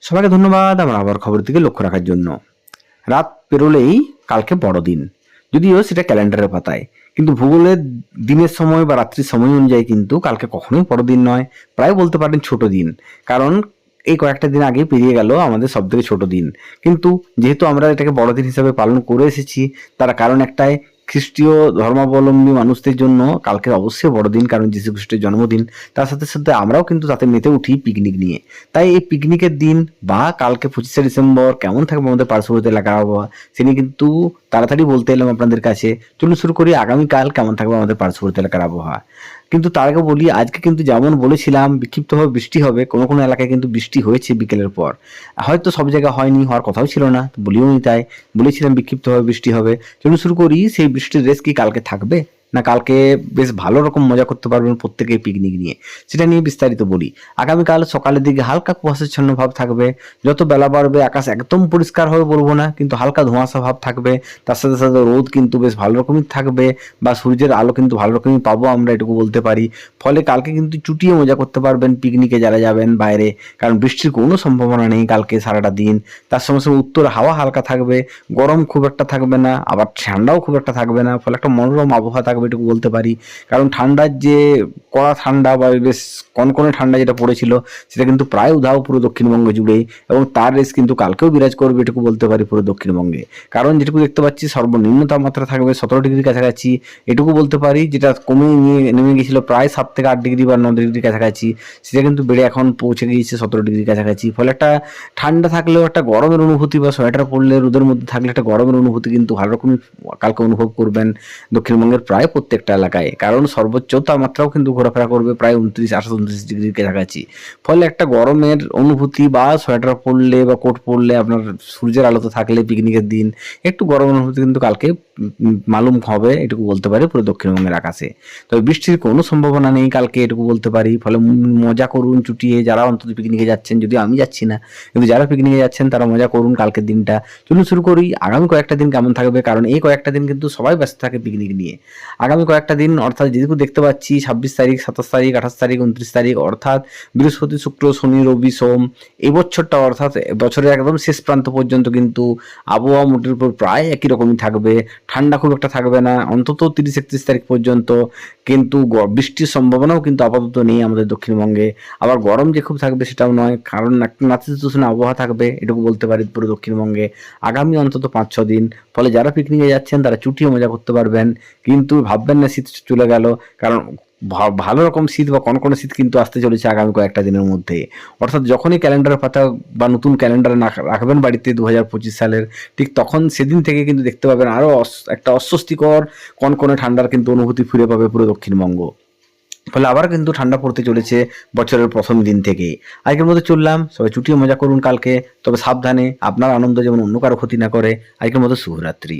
সবাইকে ধন্যবাদ আমার আবার খবরের দিকে লক্ষ্য রাখার জন্য। রাত পেরোলেই কালকে বড়দিন, যদিও সেটা ক্যালেন্ডারের পাতায়, কিন্তু ভূগোলের দিনের সময় বা রাত্রির সময় অনুযায়ী কিন্তু কালকে কখনোই বড়দিন নয়, প্রায় বলতে পারেন ছোট দিন। কারণ এই কয়েকটা দিন আগে পেরিয়ে গেল আমাদের সব থেকে ছোট দিন। কিন্তু যেহেতু আমরা এটাকে বড়দিন হিসাবে পালন করে এসেছি, তার কারণ একটাই, খ্রিস্টীয় ধর্মাবলম্বী মানুষদের জন্য কালকে অবশ্যই বড়দিন, কারণ যীশু খ্রিস্টের জন্মদিন। তার সাথে সাথে আমরাও কিন্তু তাতে মেতে উঠি পিকনিক নিয়ে। তাই এই পিকনিকের দিন বা কালকে 25শে ডিসেম্বর কেমন থাকবে আমাদের পার্শ্ববর্তী এলাকার আবহাওয়া, সে নিয়ে কিন্তু তাড়াতাড়ি বলতে এলাম আপনাদের কাছে। চলুন শুরু করি আগামীকাল কেমন থাকবে আমাদের পার্শ্ববর্তী এলাকার আবহাওয়া। কিন্তু তার আগে বলি, আজকে কিন্তু যেমন বলেছিলাম বিক্ষিপ্তভাবে বৃষ্টি হবে, কোনো কোনো এলাকায় কিন্তু বৃষ্টি হয়েছে বিকেলের পর। হয়তো সব জায়গায় হয়নি, হওয়ার কথাও ছিল না, তো বলিও নি তাই। বলেছিলাম বিক্ষিপ্তভাবে বৃষ্টি হবে। চলুন শুরু করি, সেই বৃষ্টির রেস কি কালকে থাকবে, না কালকে বেশ ভালো রকম মজা করতে পারবেন প্রত্যেকে পিকনিক নিয়ে, সেটা নিয়ে বিস্তারিত বলি। আগামীকাল সকালের দিকে হালকা কুয়াশাচ্ছন্ন ভাব থাকবে। যত বেলা বাড়বে আকাশ একদম পরিষ্কার হবে বলবো না, কিন্তু হালকা ধোঁয়াশা ভাব থাকবে। তার সাথে সাথে রোদ কিন্তু বেশ ভালো রকমই থাকবে, বা সূর্যের আলো কিন্তু ভালো রকমই পাবো আমরা, এটুকু বলতে পারি। ফলে কালকে কিন্তু চুটিয়ে মজা করতে পারবেন পিকনিকে যারা যাবেন বাইরে, কারণ বৃষ্টির কোনো সম্ভাবনা নেই কালকে সারাটা দিন। তার সঙ্গে সঙ্গে উত্তর হাওয়া হালকা থাকবে, গরম খুব একটা থাকবে না, আবার ঠান্ডাও খুব একটা থাকবে না। ফলে একটা মনোরম আবহাওয়া থাকবে, এটুকু বলতে পারি। কারণ ঠান্ডার যে কড়া ঠান্ডা বা বেশ কনকনে ঠান্ডা যেটা পড়েছিল, সেটা কিন্তু প্রায় উধাও পুরো দক্ষিণবঙ্গ জুড়েই, এবং তার রেস কিন্তু কালকেও বিরাজ করবে, এটুকু বলতে পারি পুরো দক্ষিণবঙ্গে। কারণ যেটুকু দেখতে পাচ্ছি সর্বনিম্ন তাপমাত্রা থাকবে 17 ডিগ্রির কাছাকাছি, এটুকু বলতে পারি, যেটা কমে নিয়ে নেমে গিয়েছিল প্রায় 7 থেকে 8 ডিগ্রি বা 9 ডিগ্রির কাছাকাছি, সেটা কিন্তু বেড়ে এখন পৌঁছে গিয়েছে 17 ডিগ্রির কাছাকাছি। ফলে একটা ঠান্ডা থাকলেও একটা গরমের অনুভূতি, বা সোয়েটার পরলে রোদের মধ্যে থাকলে একটা গরমের অনুভূতি কিন্তু ভালো রকমই কালকে অনুভব করবেন দক্ষিণবঙ্গের প্রায় প্রত্যেকটা এলাকায়। কারণ সর্বোচ্চ তাপমাত্রাও কিন্তু ঘোরাফেরা করবে প্রায় 29, 28, 29 ডিগ্রির কাছাকাছি। ফলে একটা গরমের অনুভূতি, বা সোয়েটার পরলে বা কোট পরলে আপনার সূর্যের আলোতে থাকলে পিকনিকের দিন একটু গরমের অনুভূতি কিন্তু কালকে মালুম হবে, এটুকু বলতে পারি পুরো দক্ষিণবঙ্গের আকাশে। তবে বৃষ্টির কোনো সম্ভাবনা নেই কালকে, এটুকু বলতে পারি। ফলে মজা করুন চুটিয়ে, যারা অন্তত পিকনিকে যাচ্ছেন, যদিও আমি যাচ্ছি না, কিন্তু যারা পিকনিকে যাচ্ছেন তারা মজা করুন কালকের দিনটা। চলুন শুরু করি আগামী কয়েকটা দিন কেমন থাকবে, কারণ এই কয়েকটা দিন কিন্তু সবাই ব্যস্ত থাকে পিকনিক নিয়ে। আগামী কয়েকটা দিন অর্থাৎ যেটুকু দেখতে পাচ্ছি 26 তারিখ, 27 তারিখ, 28 তারিখ, 29 তারিখ, অর্থাৎ বৃহস্পতি, শুক্র, শনি, রবি, সোম, এই বছরটা অর্থাৎ বছরের একদম শেষ প্রান্ত পর্যন্ত কিন্তু আবহাওয়া মোটের উপর প্রায় একই রকমই থাকবে। ঠান্ডা খুব একটা থাকবে না অন্তত 30-31 তারিখ পর্যন্ত, কিন্তু বৃষ্টির সম্ভাবনাও কিন্তু আপাতত নেই আমাদের দক্ষিণবঙ্গে। আবার গরম যে খুব থাকবে সেটাও নয়, কারণ নাতিশীতোষ্ণ আবহাওয়া থাকবে, এটুকু বলতে পারি পুরো দক্ষিণবঙ্গে আগামী অন্তত 5-6 দিন। ফলে যারা পিকনিকে যাচ্ছেন তারা চুটিয়ে মজা করতে পারবেন, কিন্তু ভাববেন না শীত চলে গেল, কারণ ভালো রকম শীত বা কনকনে শীত কিন্তু আসতে চলেছে আগামী কয়েকটা দিনের মধ্যে। অর্থাৎ যখনই ক্যালেন্ডারের পাতা বা নতুন ক্যালেন্ডারে রাখবেন বাড়িতে 2025 সালের, ঠিক তখন সেদিন থেকে কিন্তু দেখতে পাবেন আরও একটা অস্বস্তিকর কনকনে ঠান্ডার কিন্তু অনুভূতি ফিরে পাবে পুরো দক্ষিণবঙ্গ। ফলে আবার কিন্তু ঠান্ডা পড়তে চলেছে বছরের প্রথম দিন থেকে। আজকের মধ্যে চললাম, সবাই চুটিয়ে মজা করুন কালকে, তবে সাবধানে, আপনার আনন্দ যেমন অন্য কারো ক্ষতি না করে। আজকের মতো শুভরাত্রি।